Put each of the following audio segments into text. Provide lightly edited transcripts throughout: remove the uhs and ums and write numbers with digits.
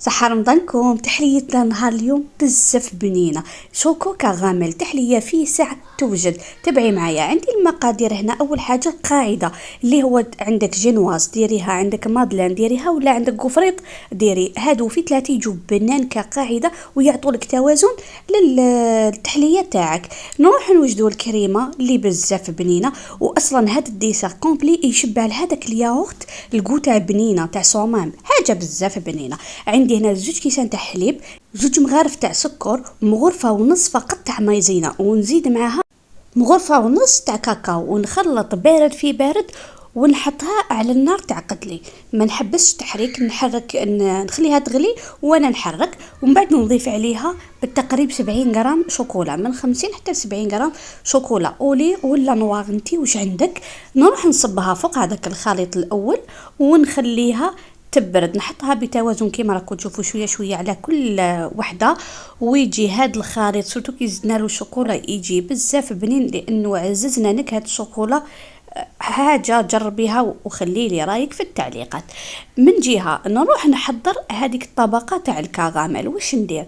صحة رمضانكم. تحليتنا نهار اليوم بزاف بنينه. شوكو كراميل تحليه في ساعة توجد. تبعي معايا، عندي المقادير هنا. اول حاجه قاعده اللي هو عندك جينواز ديريها، عندك مادلين ديريها، ولا عندك كفريط ديري. هادو في ثلاثه يجوا بنان كقاعده ويعطوا لك توازن للتحليه تاعك. نروح نوجدوا الكريمه اللي بزاف بنينه، واصلا هاد الديسر كومبلي يشبع لهذاك الياغورت الكو تاع بنينه تاع صومام، حاجه بزاف بنينه. عندي هنا 2 كيسان تاع حليب، 2 مغارف تاع سكر، مغرفه ونص فقط تاع مايزينا، ونزيد معاها مغرفه ونص تاع كاكاو، ونخلط بارد في بارد ونحطها على النار تعقد لي. ما نحبسش تحريك، نحرك نخليها تغلي وانا نحرك. ومن بعد نضيف عليها بالتقريب 70 غرام شوكولا، من 50 حتى 70 غرام شوكولا اولي ولا نوار انتي واش عندك. نروح نصبها فوق هذاك الخليط الاول ونخليها تبرد. نحطها بتوازن كيما راكم تشوفوا، شويه شويه على كل وحده. ويجي هاد الخليط سورتو كي زدنا له الشوكولا يجي بزاف بنين، لانه عززنا نكهه الشوكولا. حاجه جربيها وخلي لي رايك في التعليقات. من جهه نروح نحضر هذيك الطبقه تاع الكراميل. واش ندير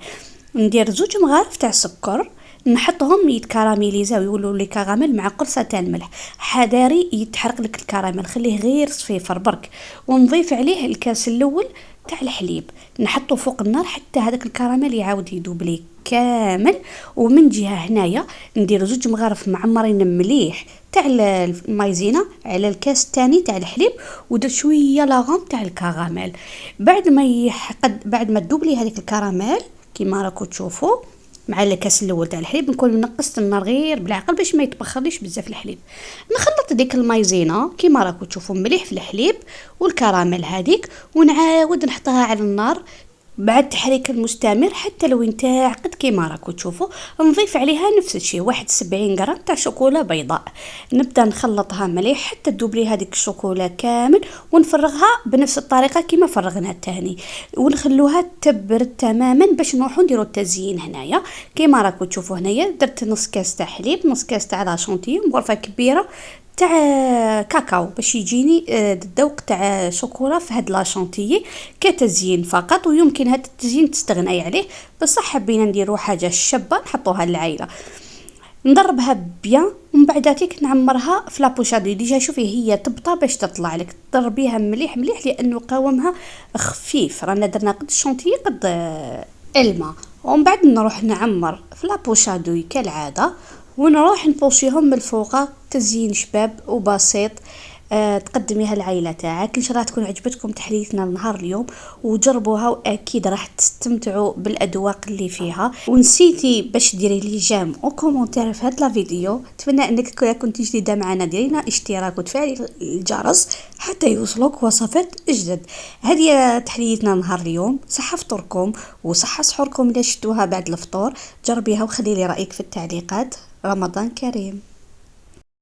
2 مغارف تاع سكر، نحطهم يتكراميليزاو يولوا لي كراميل مع قرصه تاع الملح. حذاري يتحرق لك الكراميل، خليه غير صفيفر برك. ونضيف عليه الكاس الاول تاع الحليب، نحطه فوق النار حتى هذاك الكراميل يعاود يذوب لي كامل. ومن جهه هنايا ندير 2 مغارف معمرين مليح تاع المايزينا على الكاس الثاني تاع الحليب، ودرت شويه لاغوم تاع الكراميل. بعد ما تذوب لي هذيك الكراميل كيما راكم تشوفوا مع الكاس الاول تاع الحليب، نكون نقصت النار غير بالعقل باش ما يتبخرليش بزاف الحليب. نخلط ديك المايزينا كيما راكم تشوفوا مليح في الحليب والكراميل هذيك، ونعاود نحطها على النار بعد تحريك المستمر حتى لو تعقد كيما راكم تشوفوا. نضيف عليها نفس الشيء 71 غرام تاع شوكولا بيضاء. نبدا نخلطها مليح حتى تذوب لي هذيك الشوكولا كامل، ونفرغها بنفس الطريقه كيما فرغنا الثاني، ونخلوها تبرد تماما باش نروحوا نديروا التزيين. هنايا كيما راكم تشوفوا، هنايا درت نص كاس تاع حليب، نص كاس تاع لاشونتي، غرفه كبيره تاع كاكاو باش يجيني الذوق تاع شوكولا في هاد لاشونتيي كتزيين فقط. ويمكن هاد التزيين تستغني عليه، بصح حبينا نديروا حاجه شابه نحطوها للعائله. نضربها بيان ومن بعداتك نعمرها في لابوشادي. ديجا شوفي هي تبطى باش تطلع لك، تضربيها مليح مليح لانه قوامها خفيف. رانا درنا قد الشونتيي قد الماء. ومن بعد نروح نعمر في لابوشادوي كالعاده، ونروح نبوشيهم من الفوق تزيين شباب وبسيط. تقدميها العائله تاعك. ان شاء الله تكون عجبتكم تحليتنا نهار اليوم، وجربوها واكيد راح تستمتعوا بالاذواق اللي فيها. ونسيتي باش ديري لي جيم وكومونتير في هذا الفيديو. اتمنى انك كنتي جديده معنا ديرينا اشتراك وتفعلي الجرس حتى يوصلوك وصفات جدد. هذه تحليتنا نهار اليوم. صحه فطوركم وصحه سحوركم اذا شفتوها بعد الفطور. جربيها وخلي لي رايك في التعليقات. رمضان كريم.